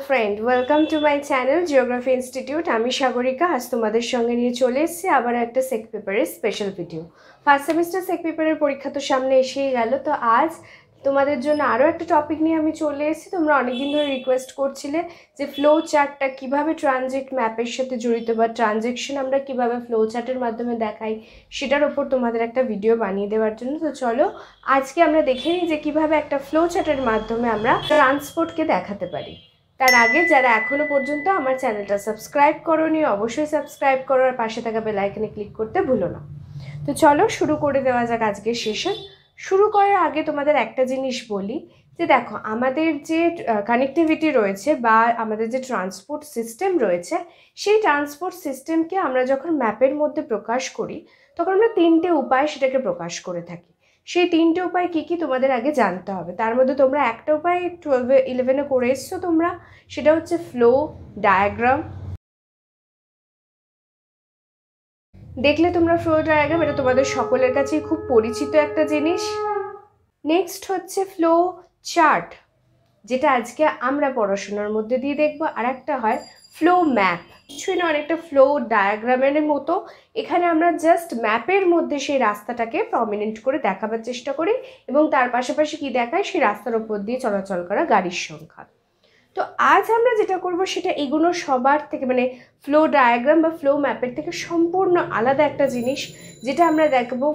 Friend, welcome to my channel geography institute. আমি সাগরিকা। আজ তোমাদের সঙ্গে নিয়ে চলে এসেছি আবার একটা সেক পেপারের স্পেশাল ভিডিও। ফার্স্ট সেমিস্টার সেক পেপারের পরীক্ষা তো সামনে এসেই গেল, তো আজ তোমাদের জন্য আরও একটা টপিক নিয়ে আমি চলে এসেছি। তোমরা অনেকদিন ধরে রিকোয়েস্ট করছিলে যে ফ্লো চার্টটা কীভাবে ট্রানজিট ম্যাপের সাথে জড়িত বা ট্রানজেকশন আমরা কীভাবে ফ্লো চার্টের মাধ্যমে দেখাই, সেটার ওপর তোমাদের একটা ভিডিও বানিয়ে দেওয়ার জন্য। তো চলো আজকে আমরা দেখে নিই যে কীভাবে একটা ফ্লো চার্টের মাধ্যমে আমরা ট্রান্সপোর্টকে দেখাতে পারি। তার আগে যারা এখনও পর্যন্ত আমার চ্যানেলটা সাবস্ক্রাইব করোনি, অবশ্যই সাবস্ক্রাইব করো আর পাশে থাকা বেল আইকনে ক্লিক করতে ভুলো না। তো চলো শুরু করে দেওয়া যাক আজকের সেশন। শুরু করার আগে তোমাদের একটা জিনিস বলি যে দেখো, আমাদের যে কানেক্টিভিটি রয়েছে বা আমাদের যে ট্রান্সপোর্ট সিস্টেম রয়েছে, সেই ট্রান্সপোর্ট সিস্টেমকে আমরা যখন ম্যাপের মধ্যে প্রকাশ করি তখন আমরা তিনটে উপায় সেটাকে প্রকাশ করে থাকি। সেই তিনটে উপায় কী কী তোমাদের আগে জানতে হবে। তার মধ্যে তোমরা একটা উপায় 12-11 করে এসছো তোমরা, সেটা হচ্ছে ফ্লো ডায়াগ্রাম। দেখলে তোমরা ফ্লো ডায়াগ্রাম, এটা তোমাদের সকলের কাছেই খুব পরিচিত একটা জিনিস। নেক্সট হচ্ছে ফ্লো চার্ট, যেটা আজকে আমরা পড়াশোনার মধ্যে দিয়ে দেখবো। আর একটা হয় ফ্লো ম্যাপ, কিছুই না, অনেকটা ফ্লো ডায়াগ্রামের মতো। এখানে আমরা জাস্ট ম্যাপের মধ্যে সেই রাস্তাটাকে প্রমিনেন্ট করে দেখাবার চেষ্টা করি এবং তার পাশাপাশি কি দেখায়, সেই রাস্তার ওপর দিয়ে চলাচল করা গাড়ির সংখ্যা। তো আজ আমরা যেটা করব সেটা এগুলো সবার থেকে, মানে ফ্লো ডায়াগ্রাম বা ফ্লো ম্যাপের থেকে সম্পূর্ণ আলাদা একটা জিনিস, যেটা আমরা দেখবো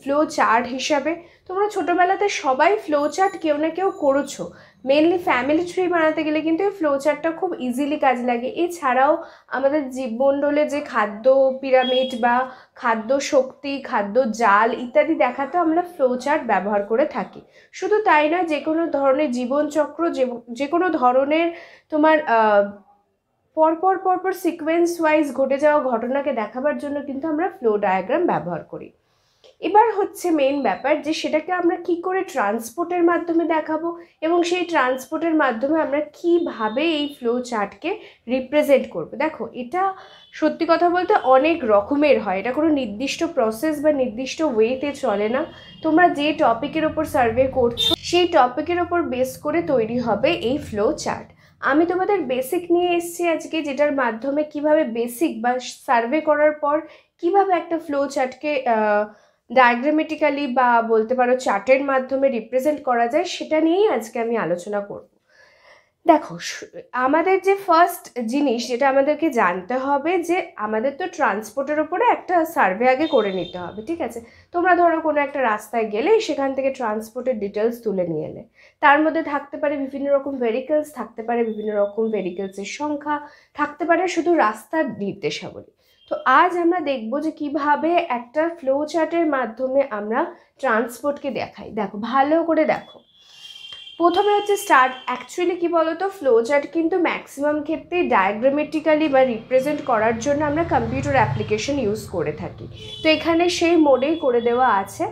ফ্লো চার্ট হিসাবে। তোমরা ছোটোবেলাতে সবাই ফ্লো চার্ট কেউ না কেউ করেছো। মেনলি ফ্যামিলি ট্রি বানাতে গেলে কিন্তু এই ফ্লো চার্টটা খুব ইজিলি কাজে লাগে। এছাড়াও আমাদের জীবমণ্ডলে যে খাদ্য পিরামিড বা খাদ্য শক্তি, খাদ্য জাল ইত্যাদি দেখাতে আমরা ফ্লো চার্ট ব্যবহার করে থাকি। শুধু তাই নয়, যে কোনো ধরনের জীবনচক্র, যে কোনো ধরনের তোমার পরপর সিকোয়েন্স ওয়াইজ ঘটে যাওয়া ঘটনাকে দেখাবার জন্য কিন্তু আমরা ফ্লো ডায়াগ্রাম ব্যবহার করি। এবার হচ্ছে মেইন ব্যাপার যে সেটাকে আমরা কি করে ট্রান্সপোর্টের মাধ্যমে দেখাবো এবং সেই ট্রান্সপোর্টের মাধ্যমে আমরা কিভাবে এই ফ্লো চার্টকে রিপ্রেজেন্ট করবো। দেখো, এটা সত্যি কথা বলতে অনেক রকমের হয়, এটা কোনো নির্দিষ্ট প্রসেস বা নির্দিষ্ট ওয়েতে চলে না। তোমরা যে টপিকের ওপর সার্ভে করছো সেই টপিকের ওপর বেস করে তৈরি হবে এই ফ্লো চার্ট। আমি তোমাদের বেসিক নিয়ে এসেছি আজকে, যেটার মাধ্যমে কিভাবে বেসিক বা সার্ভে করার পর কিভাবে একটা ফ্লো চার্টকে ডায়াগ্রামেটিক্যালি বা বলতে পারো চার্টের মাধ্যমে রিপ্রেজেন্ট করা যায়, সেটা নিয়েই আজকে আমি আলোচনা করব। দেখো, আমাদের যে ফার্স্ট জিনিস যেটা আমাদেরকে জানতে হবে, যে আমাদের তো ট্রান্সপোর্টের ওপরে একটা সার্ভে আগে করে নিতে হবে, ঠিক আছে। তোমরা ধরো কোনো একটা রাস্তায় গেলে সেখান থেকে ট্রান্সপোর্টের ডিটেলস তুলে নিয়ে এলে, তার মধ্যে থাকতে পারে বিভিন্ন রকম ভেহিকলস, থাকতে পারে বিভিন্ন রকম ভেহিকলসের সংখ্যা, থাকতে পারে শুধু রাস্তার নির্দেশাবলী। তো আজ আমরা দেখব যে কিভাবে একটা ফ্লো চার্টের মাধ্যমে আমরা ট্রান্সপোর্টকে দেখাই। দেখো, ভালো করে দেখো। প্রথমে হচ্ছে স্টার্ট। অ্যাকচুয়ালি কি বলতো, ফ্লো চার্ট কিন্তু ম্যাক্সিমাম ক্ষেত্রে ডায়াগ্রামেটিক্যালি বা রিপ্রেজেন্ট করার জন্য আমরা কম্পিউটার অ্যাপ্লিকেশন ইউজ করে থাকি। তো এখানে সেই মোডেই করে দেওয়া আছে।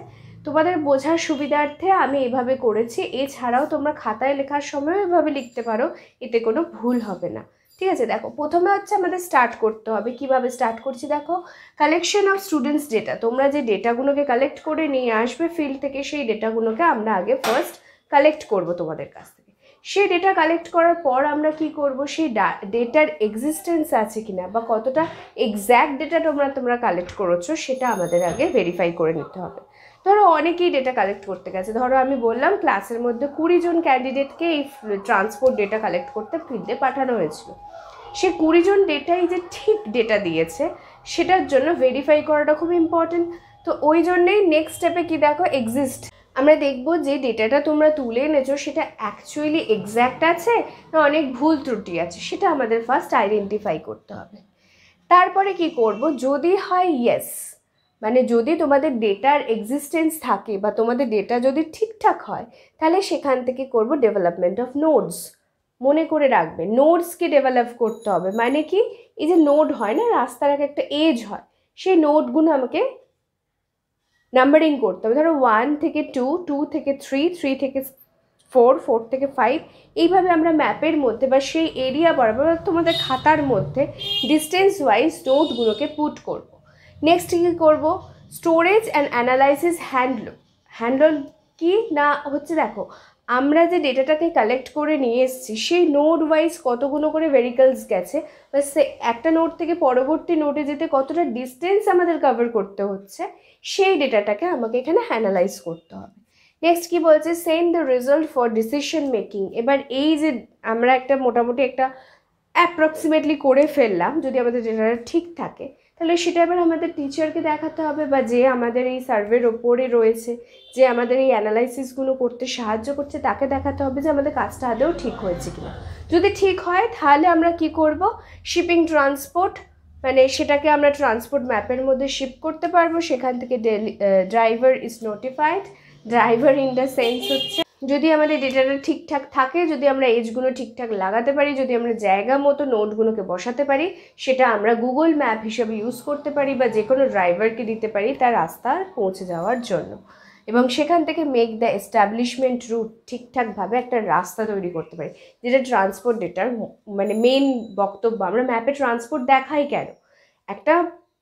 তোমাদের বোঝার সুবিধার্থে আমি এভাবে করেছি। এছাড়াও তোমরা খাতায় লেখার সময়ও এভাবে লিখতে পারো, এতে কোনো ভুল হবে না, ঠিক আছে। দেখো, প্রথমে হচ্ছে আমাদের স্টার্ট করতে হবে। কিভাবে স্টার্ট করছি দেখো, কালেকশন অফ স্টুডেন্টস ডেটা। তোমরা যে ডেটাগুলোকে কালেক্ট করে নিয়ে আসবে ফিল্ড থেকে, সেই ডেটাগুলোকে আমরা আগে ফার্স্ট কালেক্ট করব তোমাদের কাছ থেকে। সেই ডেটা কালেক্ট করার পর আমরা কি করব, সেই ডেটার এক্সিস্টেন্স আছে কিনা বা কতটা এক্স্যাক্ট ডেটা তোমরা কালেক্ট করেছো সেটা আমাদের আগে ভেরিফাই করে নিতে হবে। ধরো অনেকেই ডেটা কালেক্ট করতে গেছে, ধরো আমি বললাম ক্লাসের মধ্যে 20 জন ক্যান্ডিডেটকে এই ট্রান্সপোর্ট ডেটা কালেক্ট করতে ফিল্ডে পাঠানো হয়েছিল। সে 20 জন ডেটাই যে ঠিক ডেটা দিয়েছে সেটার জন্য ভেরিফাই করাটা খুব ইম্পর্টেন্ট। তো ওই জন্যেই নেক্সট স্টেপে কি দেখো, এক্সিস্ট। আমরা দেখবো যে ডেটাটা তোমরা তুলে এনেছো সেটা অ্যাকচুয়ালি এক্স্যাক্ট আছে না অনেক ভুল ত্রুটি আছে, সেটা আমাদের ফার্স্ট আইডেন্টিফাই করতে হবে। তারপরে কি করব, যদি হয় ইয়েস, মানে যদি তোমাদের ডেটার এক্সিস্টেন্স থাকে বা তোমাদের ডেটা যদি ঠিকঠাক হয়, তাহলে সেখান থেকে করব ডেভেলপমেন্ট অফ নোডস। মনে করে রাখবে, নোডসকে ডেভেলপ করতে হবে। মানে কি, এই যে নোড হয় না, রাস্তার একটা এজ হয়, সেই নোডগুলো আমাকে নাম্বারিং করতে হবে। ধরো 1 থেকে 2, 2 থেকে 3, 3 থেকে 4, 4 থেকে 5, এইভাবে আমরা ম্যাপের মধ্যে বা সেই এরিয়া বরাবর তোমাদের খাতার মধ্যে ডিস্টেন্স ওয়াইজ নোটগুলোকে পুট করব। নেক্সট কী করব, স্টোরেজ অ্যান্ড অ্যানালাইসিস হ্যান্ডল কি না হচ্ছে, দেখো আমরা যে ডেটাটাকে কালেক্ট করে নিয়ে এসেছি সেই নোড ওয়াইজ কতগুলো করে ভেহিকলস গেছে, বা সে একটা নোড থেকে পরবর্তী নোডে যেতে কতটা ডিস্টেন্স আমাদের কভার করতে হচ্ছে, সেই ডেটাটাকে আমাকে এখানে অ্যানালাইজ করতে হবে। নেক্সট কি বলছে, send the result for decision making. এবার এই যে আমরা একটা মোটামুটি একটা অ্যাপ্রক্সিমেটলি করে ফেললাম, যদি আমাদের ডেটাটা ঠিক থাকে তাহলে সেটা এবার আমাদের টিচারকে দেখাতে হবে, বা যে আমাদের এই সার্ভের ওপরে রয়েছে, যে আমাদের এই অ্যানালাইসিসগুলো করতে সাহায্য করছে, তাকে দেখাতে হবে যে আমাদের কাজটা আদৌ ঠিক হয়েছে কিনা। যদি ঠিক হয় তাহলে আমরা কি করব, শিপিং ট্রান্সপোর্ট, মানে সেটাকে আমরা ট্রান্সপোর্ট ম্যাপের মধ্যে শিপ করতে পারবো। সেখান থেকে driver is notified. Driver in the sense হচ্ছে যদি আমাদের ডেটাটা ঠিকঠাক থাকে, যদি আমরা এজগুলো ঠিকঠাক লাগাতে পারি, যদি আমরা জায়গা মতো নোটগুলোকে বসাতে পারি, সেটা আমরা গুগল ম্যাপ হিসেবে ইউজ করতে পারি, বা যে কোনো ড্রাইভারকে দিতে পারি তার রাস্তা পৌঁছে যাওয়ার জন্য। এবং সেখান থেকে মেক দ্য এস্টাবলিশমেন্ট রুট, ঠিকঠাকভাবে একটা রাস্তা তৈরি করতে পারি, যেটা ট্রান্সপোর্ট ডেটার মানে মেন বক্তব্য। আমরা ম্যাপে ট্রান্সপোর্ট দেখাই কেন, একটা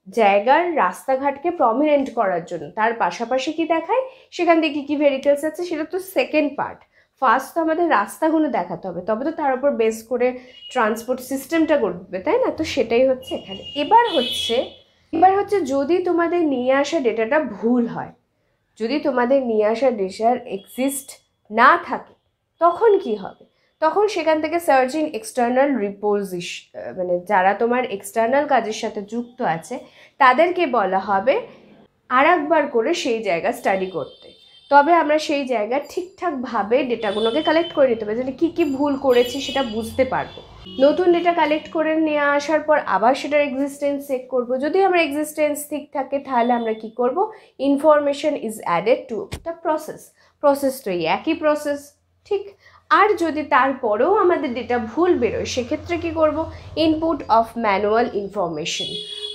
জায়গার রাস্তাঘাটকে প্রমিনেন্ট করার জন্য। তার পাশাপাশি কি দেখায়, সেখান থেকে কী ভেহিকলস আছে সেটা তো সেকেন্ড পার্ট। ফার্স্ট তো আমাদের রাস্তাগুলো দেখাতে হবে, তবে তো তার উপর বেস করে ট্রান্সপোর্ট সিস্টেমটা করবে, তাই না? তো সেটাই হচ্ছে এখানে। এবার হচ্ছে যদি তোমাদের নিয়ে আসা ডেটাটা ভুল হয়, যদি তোমাদের নিয়ে আসা ডেটার এক্সিস্ট না থাকে, তখন কি হবে? তখন সেখান থেকে সার্চ ইন এক্সটার্নাল রিপোজিশন, মানে যারা তোমার এক্সটার্নাল কাজের সাথে যুক্ত আছে তাদেরকে বলা হবে আর একবার করে সেই জায়গা স্টাডি করতে। তবে আমরা সেই জায়গা ঠিকঠাকভাবে ডেটাগুলোকে কালেক্ট করে নিতে হবে, যেটা কী কী ভুল করেছি সেটা বুঝতে পারবো। নতুন ডেটা কালেক্ট করে নিয়ে আসার পর আবার সেটার এক্সিস্টেন্স চেক করব। যদি আমার এক্সিস্টেন্স ঠিক থাকে তাহলে আমরা কি করব, information is added to the process তো একই প্রসেস, ঠিক। আর যদি তারপরেও আমাদের ডেটা ভুল বেরোয়, সেক্ষেত্রে কি করব, ইনপুট অফ ম্যানুয়াল ইনফরমেশন,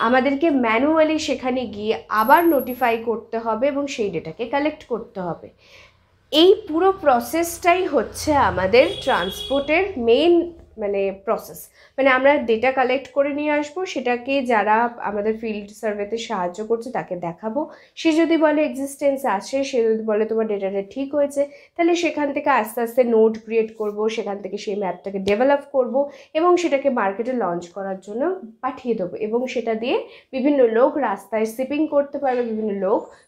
আমাদেরকে ম্যানুয়ালি সেখানে গিয়ে আবার নোটিফাই করতে হবে এবং সেই ডেটাকে কালেক্ট করতে হবে। এই পুরো প্রসেসটাই হচ্ছে আমাদের ট্রান্সপোর্টের মেন মানে প্রসেস। মানে আমরা ডেটা কালেক্ট করে নিয়ে আসবো, সেটাকে যারা আমাদের ফিল্ড সার্ভেতে সাহায্য করছে তাকে দেখাবো। সে যদি বলে এক্সিস্টেন্স আছে, সে যদি বলে তোমার ডেটাটা ঠিক হয়েছে, তাহলে সেখান থেকে আস্তে আস্তে নোট ক্রিয়েট করব, সেখান থেকে সেই ম্যাপটাকে ডেভেলপ করব এবং সেটাকে মার্কেটে লঞ্চ করার জন্য পাঠিয়ে দেবো। এবং সেটা দিয়ে বিভিন্ন লোক রাস্তায় শিপিং করতে পারবে,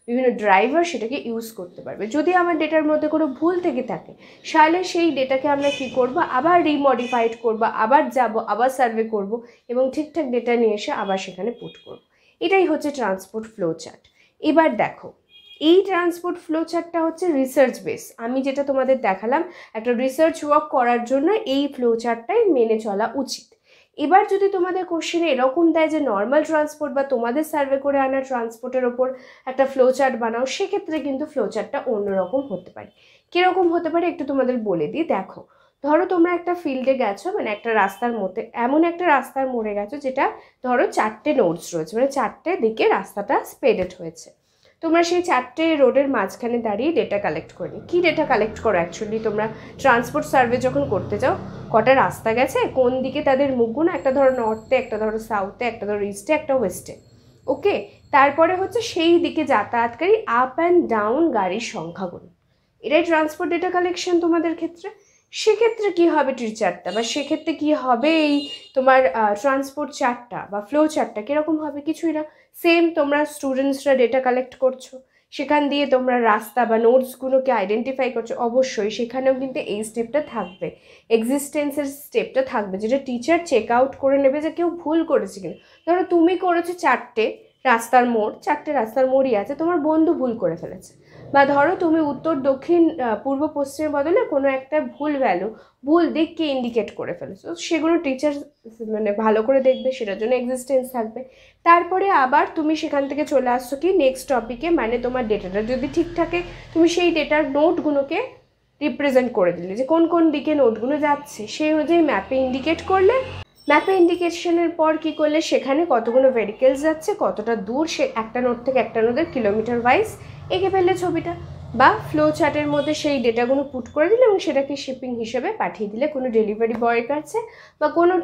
বিভিন্ন ড্রাইভার সেটাকে ইউজ করতে পারবে। যদি আমার ডেটার মধ্যে কোনো ভুল থেকে থাকে, তাহলে সেই ডেটাকে আমরা কি করব, আবার রিমডিফাইড করব, আবার যাব, আবার সার্ভে করব এবং ঠিকঠাক ডেটা নিয়ে এসে আবার সেখানে পুট করব। এটাই হচ্ছে ট্রান্সপোর্ট ফ্লো চার্ট। এবার দেখো, এই ট্রান্সপোর্ট ফ্লো চার্টটা হচ্ছে রিসার্চ বেস। আমি যেটা তোমাদের দেখালাম, একটা রিসার্চ ওয়ার্ক করার জন্য এই ফ্লো চার্টটাই মেনে চলা উচিত। এবার যদি তোমাদের কোশ্চেনে এরকম দেয় যে নর্মাল ট্রান্সপোর্ট বা তোমাদের সার্ভে করে আনা ট্রান্সপোর্টের ওপর একটা ফ্লো চার্ট বানাও, সেক্ষেত্রে কিন্তু ফ্লো চার্টটা অন্যরকম হতে পারে। কীরকম হতে পারে একটু তোমাদের বলে দিই। দেখো, ধরো তোমরা একটা ফিল্ডে গেছো, মানে একটা রাস্তার মধ্যে, এমন একটা রাস্তার মোড়ে গেছো যেটা ধরো 4টে নোডস রয়েছে, মানে 4টে দিকে রাস্তাটা স্প্রেডেড হয়েছে। তোমরা সেই 4টে রোডের মাঝখানে দাঁড়িয়ে ডেটা কালেক্ট করে নি। কী ডেটা কালেক্ট করো অ্যাকচুয়ালি তোমরা ট্রান্সপোর্ট সার্ভে যখন করতে যাও? কটা রাস্তা গেছে, কোন দিকে তাদের মুখগুলো, একটা ধরো নর্থে, একটা ধরো সাউথে, একটা ধরো ইস্টে, একটা ওয়েস্টে। ওকে, তারপরে হচ্ছে সেই দিকে যাতায়াতকারী আপ অ্যান্ড ডাউন গাড়ির সংখ্যাগুলো। এটাই ট্রান্সপোর্ট ডেটা কালেকশন তোমাদের ক্ষেত্রে। সেক্ষেত্রে কী হবে চার্টটা, বা সেক্ষেত্রে কী হবে এই তোমার ট্রান্সপোর্ট চার্টটা বা ফ্লো চার্টটা কীরকম হবে? কিছুই না, সেম তোমরা স্টুডেন্টসরা ডেটা কালেক্ট করছো, সেখান দিয়ে তোমরা রাস্তা বা নোটসগুলোকে আইডেন্টিফাই করছো। অবশ্যই সেখানেও কিন্তু এই স্টেপটা থাকবে, এক্সিস্টেন্সের স্টেপটা থাকবে, যেটা টিচার চেক আউট করে নেবে যে কেউ ভুল করেছে কিনা। ধরো তুমি করেছো 4টে রাস্তার মোড়ই আছে, তোমার বন্ধু ভুল করে ফেলেছে। বা ধরো তুমি উত্তর দক্ষিণ পূর্ব পশ্চিমের বদলে কোনো একটা ভুল দিককে ইন্ডিকেট করে ফেলেছো, সেগুলো টিচার মানে ভালো করে দেখবে, সেটার জন্য এক্সিস্টেন্স থাকবে। তারপরে আবার তুমি সেখান থেকে চলে আসছো কি নেক্সট টপিকে, মানে তোমার ডেটাটা যদি ঠিক থাকে, তুমি সেই ডেটার নোটগুলোকে রিপ্রেজেন্ট করে দিলে যে কোন কোন দিকে নোটগুলো যাচ্ছে, সেই অনুযায়ী ম্যাপে ইন্ডিকেট করলে। ম্যাপে ইন্ডিকেশনের পর কী করলে, সেখানে কতগুলো ভেহিকেলস যাচ্ছে, কতটা দূর, সে একটা নোড থেকে একটা নোডের কিলোমিটার ওয়াইজ এঁকে ফেললে ছবিটা, বা ফ্লো চার্টের মধ্যে সেই ডেটাগুলো পুট করে দিলে এবং সেটাকে শিপিং হিসেবে পাঠিয়ে দিলে কোনো ডেলিভারি বয়ের কাছে বা কোনো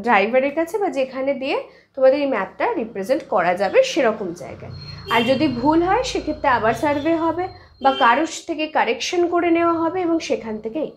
ড্রাইভারের কাছে, বা যেখানে দিয়ে তোমাদের এই ম্যাপটা রিপ্রেজেন্ট করা যাবে সেরকম জায়গায়। আর যদি ভুল হয় সেক্ষেত্রে আবার সার্ভে হবে, বা কারোর থেকে কারেকশন করে নেওয়া হবে এবং সেখান থেকেই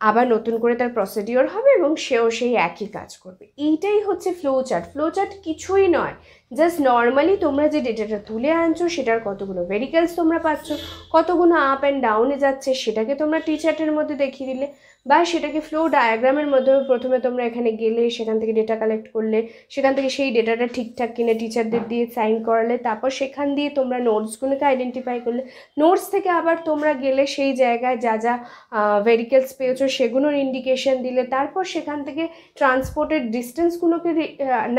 আবার নতুন করে তার প্রসিডিওর হবে এবং সেও সেই একই কাজ করবে। এইটাই হচ্ছে ফ্লো চার্ট। ফ্লো চার্ট কিছুই নয়, জাস্ট নর্মালি তোমরা যে ডেটাটা তুলে আনছো সেটার কতগুলো ভেরিকেলস তোমরা পাচ্ছ, কতগুলো আপ অ্যান্ড ডাউনে যাচ্ছে সেটাকে তোমরা টি চার্টের মধ্যে দেখিয়ে দিলে, বা সেটাকে ফ্লো ডায়াগ্রামের মধ্যে প্রথমে তোমরা এখানে গেলে সেখান থেকে ডেটা কালেক্ট করলে, সেখান থেকে সেই ডেটাটা ঠিকঠাক কিনে টিচারদের দিয়ে সাইন করালে, তারপর সেখান দিয়ে তোমরা নোটসগুলোকে আইডেন্টিফাই করলে, নোটস থেকে আবার তোমরা গেলে সেই জায়গায় যা যা ভেরিকেলস পেয়েছো সেগুলোর ইন্ডিকেশন দিলে, তারপর সেখান থেকে ট্রান্সপোর্টের ডিস্টেন্সগুলোকে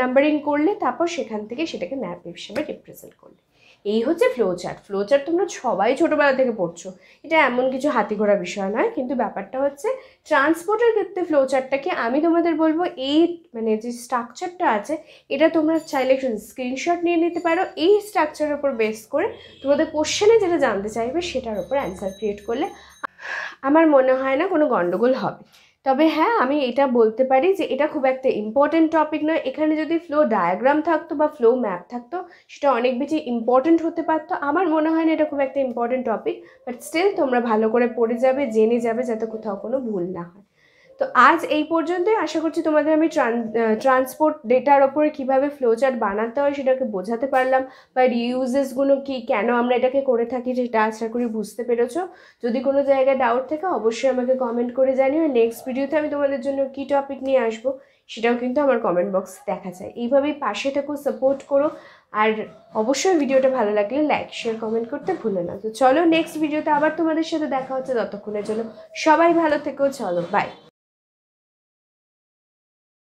নাম্বারিং করলে, তারপর সেখান থেকে সেটাকে ম্যাপ হিসেবে রিপ্রেজেন্ট করলে। এই হচ্ছে ফ্লো চার্ট। ফ্লো চার্ট তোমরা সবাই ছোটোবেলা থেকে পড়ছো, এটা এমন কিছু হাতি ঘোড়া বিষয় নয়, কিন্তু ব্যাপারটা হচ্ছে ট্রান্সপোর্টের ক্ষেত্রে ফ্লো চার্টটাকে আমি তোমাদের বলবো এই মানে যে স্ট্রাকচারটা আছে এটা তোমরা চাইলে স্ক্রিনশট নিয়ে নিতে পারো। এই স্ট্রাকচারের উপর বেস করে তোমাদের কোশ্চেনে যেটা জানতে চাইবে সেটার উপর অ্যান্সার ক্রিয়েট করলে আমার মনে হয় না কোনো গণ্ডগোল হবে। তবে হ্যাঁ, আমি এটা বলতে পারি যে এটা খুব একটা ইম্পর্টেন্ট টপিক নয়। এখানে যদি ফ্লো ডায়াগ্রাম থাকতো বা ফ্লো ম্যাপ থাকতো সেটা অনেক বেশি ইম্পর্টেন্ট হতে পারতো। আমার মনে হয় না এটা খুব একটা ইম্পর্টেন্ট টপিক, বাট স্টিল তোমরা ভালো করে পড়ে যাবে, জেনে যাবে, যাতে কোথাও কোনো ভুল না হয়। তো আজ এই পর্যন্তই। আশা করছি তোমাদের আমি ট্রান্সপোর্ট ডেটার ওপরে কীভাবে ফ্লোচার্ট বানাতে হয় সেটাকে বোঝাতে পারলাম, বা রিউজেসগুলো কী, কেন আমরা এটাকে করে থাকি সেটা আশা করি বুঝতে পেরেছো। যদি কোনো জায়গায় ডাউট থাকে অবশ্যই আমাকে কমেন্ট করে জানিও। নেক্সট ভিডিওতে আমি তোমাদের জন্য কী টপিক নিয়ে আসবো সেটাও কিন্তু আমার কমেন্ট বক্সে দেখা যায়। এইভাবেই পাশে থেকো, সাপোর্ট করো, আর অবশ্যই ভিডিওটা ভালো লাগলে লাইক শেয়ার কমেন্ট করতে ভুলো না। তো চলো নেক্সট ভিডিওতে আবার তোমাদের সাথে দেখা হচ্ছে, ততক্ষণের জন্য সবাই ভালো থেকো, চলো বাই।